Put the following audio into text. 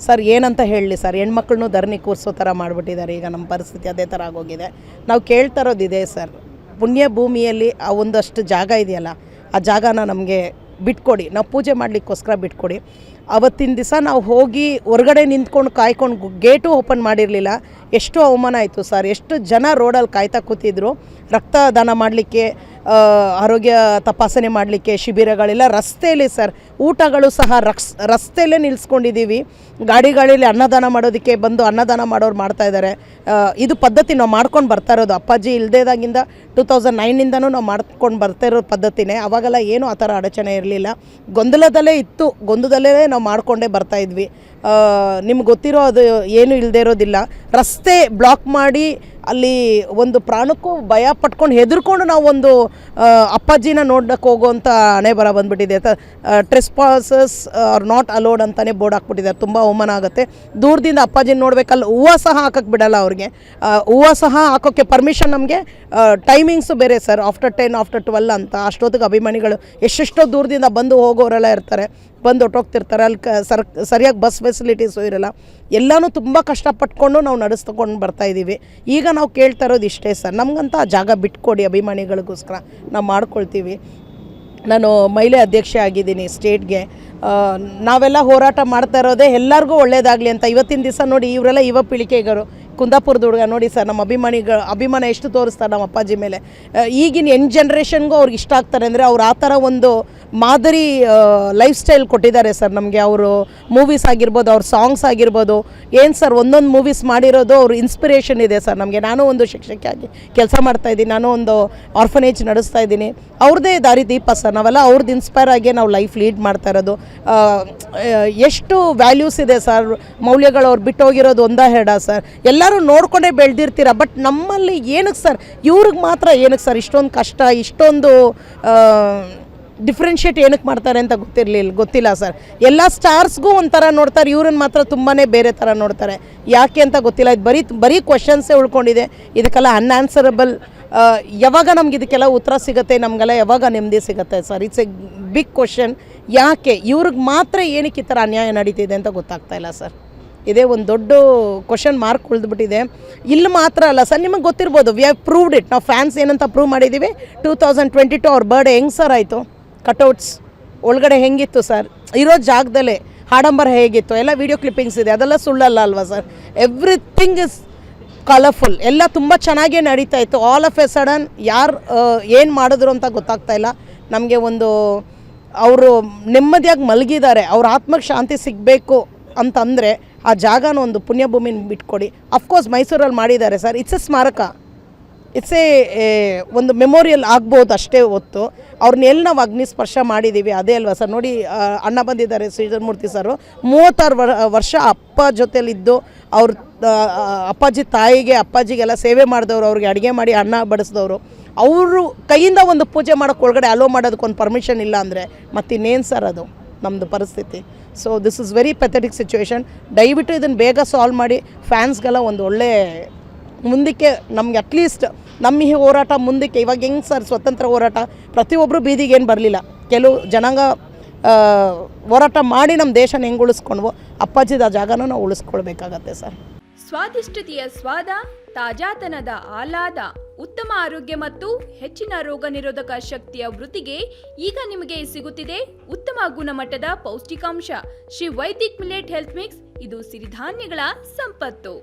Sir ಏನಂತ ಹೇಳಲಿ sir, ಹೆಣ್ಮಕ್ಳನ್ನೂ ಧರಣಿ ಕೂರಿಸೋ ಥರ ಮಾಡಿಬಿಟ್ಟಿದ್ದಾರೆ. ಈಗ ನಮ್ಮ ಪರಿಸ್ಥಿತಿ ಅದೇ ಥರ ಆಗೋಗಿದೆ. ನಾವು ಕೇಳ್ತಾ ಇರೋದಿದೆ ಸರ್, ಪುಣ್ಯ ಭೂಮಿಯಲ್ಲಿ ಆ ಒಂದಷ್ಟು ಜಾಗ ಇದೆಯಲ್ಲ, ಆ ಜಾಗನ ನಮಗೆ ಬಿಟ್ಕೊಡಿ, ನಾವು ಪೂಜೆ ಮಾಡಲಿಕ್ಕೋಸ್ಕರ ಬಿಟ್ಕೊಡಿ. ಅವತ್ತಿನ ದಿವಸ ನಾವು ಹೋಗಿ ಹೊರಗಡೆ ನಿಂತ್ಕೊಂಡು ಕಾಯ್ಕೊಂಡು ಗೇಟು ಓಪನ್ ಮಾಡಿರಲಿಲ್ಲ. ಎಷ್ಟು ಅವಮಾನ ಆಯಿತು ಸರ್. ಎಷ್ಟು ಜನ ರೋಡಲ್ಲಿ ಕಾಯ್ತಾ ಕೂತಿದ್ರು ರಕ್ತದಾನ ಮಾಡಲಿಕ್ಕೆ, ಆರೋಗ್ಯ ತಪಾಸಣೆ ಮಾಡಲಿಕ್ಕೆ ಶಿಬಿರಗಳೆಲ್ಲ ರಸ್ತೆಯಲ್ಲಿ ಸರ್. ಊಟಗಳು ಸಹ ರಸ್ತೆಯಲ್ಲೇ ನಿಲ್ಲಿಸ್ಕೊಂಡಿದ್ದೀವಿ. ಗಾಡಿಗಳಲ್ಲಿ ಅನ್ನದಾನ ಮಾಡೋದಕ್ಕೆ ಬಂದು ಅನ್ನದಾನ ಮಾಡೋರು ಮಾಡ್ತಾಯಿದ್ದಾರೆ. ಇದು ಪದ್ಧತಿ ನಾವು ಮಾಡ್ಕೊಂಡು ಬರ್ತಾ ಇರೋದು. ಅಪ್ಪಾಜಿ ಇಲ್ಲದೇದಾಗಿಂದ 2009ಇಂದನೂ ನಾವು ಮಾಡ್ಕೊಂಡು ಬರ್ತಾ ಇರೋ ಪದ್ಧತಿನೇ. ಅವಾಗೆಲ್ಲ ಏನೂ ಆ ಥರ ಅಡಚಣೆ ಇರಲಿಲ್ಲ. ಗೊಂದಲದಲ್ಲೇ ಇತ್ತು, ಗೊಂದಲದಲ್ಲೇ ನಾವು ಮಾಡಿಕೊಂಡೇ ಬರ್ತಾಯಿದ್ವಿ. ನಿಮ್ಗೆ ಗೊತ್ತಿರೋ ಅದು ಏನು ಇಲ್ಲದೆ ಇರೋದಿಲ್ಲ. ರಸ್ತೆ ಬ್ಲಾಕ್ ಮಾಡಿ ಅಲ್ಲಿ ಒಂದು ಪ್ರಾಣಕ್ಕೂ ಭಯ ಪಟ್ಕೊಂಡು ಹೆದರ್ಕೊಂಡು ನಾವು ಒಂದು ಅಪ್ಪಾಜಿನ ನೋಡೋಕ್ಕೆ ಹೋಗೋವಂಥ ಹಣೆ ಬರ ಬಂದುಬಿಟ್ಟಿದೆ. ಟ್ರೆಸ್ಪಾಸಸ್ ಆರ್ ನಾಟ್ ಅಲೋಡ್ ಅಂತಲೇ ಬೋರ್ಡ್ ಹಾಕ್ಬಿಟ್ಟಿದ್ದಾರೆ. ತುಂಬ ಅವಮಾನ ಆಗುತ್ತೆ. ದೂರದಿಂದ ಅಪ್ಪಾಜಿನ ನೋಡಬೇಕಲ್ಲ, ಹೂವು ಸಹ ಹಾಕೋಕ್ಕೆ ಬಿಡೋಲ್ಲ ಅವ್ರಿಗೆ. ಹೂವು ಸಹ ಹಾಕೋಕ್ಕೆ ಪರ್ಮಿಷನ್ ನಮಗೆ ಟೈಮಿಂಗ್ಸು ಬೇರೆ ಸರ್, ಆಫ್ಟರ್ 10 ಆಫ್ಟರ್ 12 ಅಂತ. ಅಷ್ಟೊತ್ತಿಗೆ ಅಭಿಮಾನಿಗಳು ಎಷ್ಟೆಷ್ಟೋ ದೂರದಿಂದ ಬಂದು ಹೋಗೋರೆಲ್ಲ ಇರ್ತಾರೆ, ಬಂದು ಹೊಟ್ಟೋಗ್ತಿರ್ತಾರೆ. ಅಲ್ಲಿ ಸರಿಯಾಗಿ ಬಸ್ ಫೆಸಿಲಿಟೀಸು ಇರೋಲ್ಲ. ಎಲ್ಲನೂ ತುಂಬ ಕಷ್ಟಪಟ್ಕೊಂಡು ನಾವು ನಡೆಸ್ಕೊಂಡು ಬರ್ತಾಯಿದ್ದೀವಿ. ಈಗ ನಾವು ಕೇಳ್ತಾ ಇರೋದು ಇಷ್ಟೇ ಸರ್, ನಮಗಂತ ಆ ಜಾಗ ಬಿಟ್ಕೊಡಿ, ಅಭಿಮಾನಿಗಳಿಗೋಸ್ಕರ ನಾವು ಮಾಡ್ಕೊಳ್ತೀವಿ. ನಾನು ಮಹಿಳೆ ಅಧ್ಯಕ್ಷೆ ಆಗಿದ್ದೀನಿ ಸ್ಟೇಟ್ಗೆ. ನಾವೆಲ್ಲ ಹೋರಾಟ ಮಾಡ್ತಾ ಇರೋದೇ ಎಲ್ಲರಿಗೂ ಒಳ್ಳೇದಾಗಲಿ ಅಂತ. ಇವತ್ತಿನ ದಿವಸ ನೋಡಿ, ಇವರೆಲ್ಲ ಯುವ ಪೀಳಿಗೆಗರು, ಕುಂದಾಪುರದ ಹುಡುಗ ನೋಡಿ ಸರ್, ನಮ್ಮ ಅಭಿಮಾನ ಎಷ್ಟು ತೋರಿಸ್ತಾರೆ ನಮ್ಮ ಅಪ್ಪಾಜಿ ಮೇಲೆ. ಈಗಿನ ಯಂಗ್ ಜನ್ರೇಷನ್ಗೂ ಅವ್ರಿಗೆ ಇಷ್ಟ ಆಗ್ತಾರೆ ಅಂದರೆ ಅವ್ರು ಆ ಥರ ಒಂದು ಮಾದರಿ ಲೈಫ್ ಸ್ಟೈಲ್ ಕೊಟ್ಟಿದ್ದಾರೆ ಸರ್ ನಮಗೆ. ಅವರು ಮೂವೀಸ್ ಆಗಿರ್ಬೋದು, ಅವ್ರ ಸಾಂಗ್ಸ್ ಆಗಿರ್ಬೋದು, ಏನು ಸರ್ ಒಂದೊಂದು ಮೂವೀಸ್ ಮಾಡಿರೋದು ಅವ್ರ ಇನ್ಸ್ಪಿರೇಷನ್ ಇದೆ ಸರ್ ನಮಗೆ. ನಾನು ಒಂದು ಶಿಕ್ಷಕಿಯಾಗಿ ಕೆಲಸ ಮಾಡ್ತಾಯಿದ್ದೀನಿ, ನಾನು ಒಂದು ಆರ್ಫನೇಜ್ ನಡೆಸ್ತಾ ಇದ್ದೀನಿ. ಅವ್ರದ್ದೇ ದಾರಿ ದೀಪ ಸರ್. ನಾವೆಲ್ಲ ಅವ್ರದ್ದು ಇನ್ಸ್ಪೈರ್ ಆಗಿ ನಾವು ಲೈಫ್ ಲೀಡ್ ಮಾಡ್ತಾ ಇರೋದು. ಎಷ್ಟು ವ್ಯಾಲ್ಯೂಸ್ ಇದೆ ಸರ್, ಮೌಲ್ಯಗಳು ಅವ್ರು ಬಿಟ್ಟೋಗಿರೋದು ಒಂದೇ ಹೇಳ ಸರ್. ಎಲ್ಲರೂ ನೋಡ್ಕೊಂಡೇ ಬೆಳೆದಿರ್ತೀರ, ಬಟ್ ನಮ್ಮಲ್ಲಿ ಏನಕ್ಕೆ ಸರ್, ಇವ್ರಿಗೆ ಮಾತ್ರ ಏನಕ್ಕೆ ಸರ್ ಇಷ್ಟೊಂದು ಕಷ್ಟ, ಇಷ್ಟೊಂದು ಡಿಫ್ರೆನ್ಷಿಯೇಟ್ ಏನಕ್ಕೆ ಮಾಡ್ತಾರೆ ಅಂತ ಗೊತ್ತಿಲ್ಲ ಸರ್. ಎಲ್ಲ ಸ್ಟಾರ್ಸ್ಗೂ ಒಂಥರ ನೋಡ್ತಾರೆ, ಇವ್ರನ್ನ ಮಾತ್ರ ತುಂಬಾ ಬೇರೆ ಥರ ನೋಡ್ತಾರೆ. ಯಾಕೆ ಅಂತ ಗೊತ್ತಿಲ್ಲ. ಇದು ಬರೀ ಕ್ವಶನ್ಸೇ ಉಳ್ಕೊಂಡಿದೆ. ಇದಕ್ಕೆಲ್ಲ ಅನ್ಆನ್ಸರಬಲ್. ಯಾವಾಗ ನಮ್ಗೆ ಇದಕ್ಕೆಲ್ಲ ಉತ್ತರ ಸಿಗುತ್ತೆ, ನಮಗೆಲ್ಲ ಯಾವಾಗ ನೆಮ್ಮದಿ ಸಿಗುತ್ತೆ sir? It's a big question. ಯಾಕೆ ಇವ್ರಿಗೆ ಮಾತ್ರ ಏನಕ್ಕೆ ಈ ಥರ ಅನ್ಯಾಯ ನಡೀತಿದೆ ಅಂತ ಗೊತ್ತಾಗ್ತಾ ಇಲ್ಲ ಸರ್. ಇದೇ ಒಂದು ದೊಡ್ಡ ಕ್ವಶನ್ ಮಾರ್ಕ್ ಉಳಿದ್ಬಿಟ್ಟಿದೆ. ಇಲ್ಲಿ ಮಾತ್ರ ಅಲ್ಲ ಸರ್, ನಿಮಗೆ ಗೊತ್ತಿರ್ಬೋದು, ವಿ ಹ್ಯಾವ್ ಪ್ರೂವ್ಡ್ ಇಟ್. ನಾವು ಫ್ಯಾನ್ಸ್ ಏನಂತ ಪ್ರೂವ್ ಮಾಡಿದ್ದೀವಿ. 2022 ಅವ್ರ ಬರ್ಡೇ ಹೆಂಗೆ ಸರ್ ಆಯಿತು? ಕಟೌಟ್ಸ್ ಒಳಗಡೆ ಹೆಂಗಿತ್ತು ಸರ್? ಇರೋ ಜಾಗದಲ್ಲೇ ಆಡಂಬರ ಹೇಗಿತ್ತು? ಎಲ್ಲ ವೀಡಿಯೋ ಕ್ಲಿಪ್ಪಿಂಗ್ಸ್ ಇದೆ. ಅದೆಲ್ಲ ಸುಳ್ಳಲ್ಲ ಅಲ್ವಾ ಸರ್? Everything is colourful. ಎಲ್ಲ ತುಂಬ ಚೆನ್ನಾಗೇ ನಡೀತಾ ಇತ್ತು. ಆಲ್ ಆಫ್ ಎ ಸಡನ್ ಯಾರು ಏನು ಮಾಡಿದ್ರು ಅಂತ ಗೊತ್ತಾಗ್ತಾ ಇಲ್ಲ ನಮಗೆ. ಒಂದು ಅವರು ನೆಮ್ಮದಿಯಾಗಿ ಮಲಗಿದ್ದಾರೆ, ಅವ್ರ ಆತ್ಮಕ್ಕೆ ಶಾಂತಿ ಸಿಗಬೇಕು ಅಂತಂದರೆ ಆ ಜಾಗನ ಒಂದು ಪುಣ್ಯಭೂಮಿನ ಬಿಟ್ಕೊಡಿ. ಅಫ್ಕೋರ್ಸ್ ಮೈಸೂರಲ್ಲಿ ಮಾಡಿದ್ದಾರೆ ಸರ್, ಇಟ್ಸ್ ಎ ಸ್ಮಾರಕ, ಇಟ್ಸ್ ಒಂದು ಮೆಮೋರಿಯಲ್ ಆಗ್ಬೋದು ಅಷ್ಟೇ ಹೊತ್ತು. ಅವ್ರನ್ನ ಎಲ್ಲಿ ನಾವು ಅಗ್ನಿ ಸ್ಪರ್ಶ ಮಾಡಿದ್ದೀವಿ ಅದೇ ಅಲ್ವಾ ಸರ್? ನೋಡಿ, ಅಣ್ಣ ಬಂದಿದ್ದಾರೆ ಶ್ರೀಧರ್ಮೂರ್ತಿ ಸರು, 36 ವರ್ಷ ಅಪ್ಪ ಜೊತೆಲಿದ್ದು ಅವ್ರ ಅಪ್ಪಾಜಿ ತಾಯಿಗೆ ಅಪ್ಪಾಜಿಗೆಲ್ಲ ಸೇವೆ ಮಾಡಿದವರು, ಅವ್ರಿಗೆ ಅಡುಗೆ ಮಾಡಿ ಅನ್ನ ಬಡಿಸಿದವರು. ಅವರು ಕೈಯಿಂದ ಒಂದು ಪೂಜೆ ಮಾಡೋಕ್ಕೆ ಒಳಗಡೆ ಅಲೋ ಮಾಡೋದಕ್ಕೊಂದು ಪರ್ಮಿಷನ್ ಇಲ್ಲ ಅಂದರೆ ಮತ್ತಿನ್ನೇನು ಸರ್ ಅದು ನಮ್ಮದು ಪರಿಸ್ಥಿತಿ? So this is very pathetic situation. ದಯವಿಟ್ಟು ಇದನ್ನು ಬೇಗ ಸಾಲ್ವ್ ಮಾಡಿ ಫ್ಯಾನ್ಸ್ಗೆಲ್ಲ ಒಂದು ಒಳ್ಳೆ ಮುಂದಕ್ಕೆ ನಮಗೆ ಅಟ್ಲೀಸ್ಟ್ ನಮ್ಮ ಈ ಹೋರಾಟ ಮುಂದಕ್ಕೆ. ಇವಾಗ ಹೆಂಗೆ ಸರ್ ಸ್ವತಂತ್ರ ಹೋರಾಟ, ಪ್ರತಿಯೊಬ್ಬರು ಬೀದಿಗೆ ಏನು ಬರಲಿಲ್ಲ, ಕೆಲವು ಜನಾಂಗ ಹೋರಾಟ ಮಾಡಿ ನಮ್ಮ ದೇಶನ ಹೆಂಗೆ ಉಳಿಸ್ಕೊಂಡ್ವೋ, ಅಪ್ಪಾಜಿದ ಜಾಗನ ನಾವು ಉಳಿಸ್ಕೊಳ್ಬೇಕಾಗತ್ತೆ ಸರ್. ಸ್ವಾದಿಷ್ಟತೆಯ ಸ್ವಾದ, ತಾಜಾತನದ ಆಹ್ಲಾದ, ಉತ್ತಮ ಆರೋಗ್ಯ ಮತ್ತು ಹೆಚ್ಚಿನ ರೋಗ ನಿರೋಧಕ ಶಕ್ತಿಯ ವೃದ್ಧಿಗೆ ಈಗ ನಿಮಗೆ ಸಿಗುತ್ತಿದೆ ಉತ್ತಮ ಗುಣಮಟ್ಟದ ಪೌಷ್ಟಿಕಾಂಶ. Shri Vaidik millet health mix. ಇದು ಸಿರಿಧಾನ್ಯಗಳ ಸಂಪತ್ತು.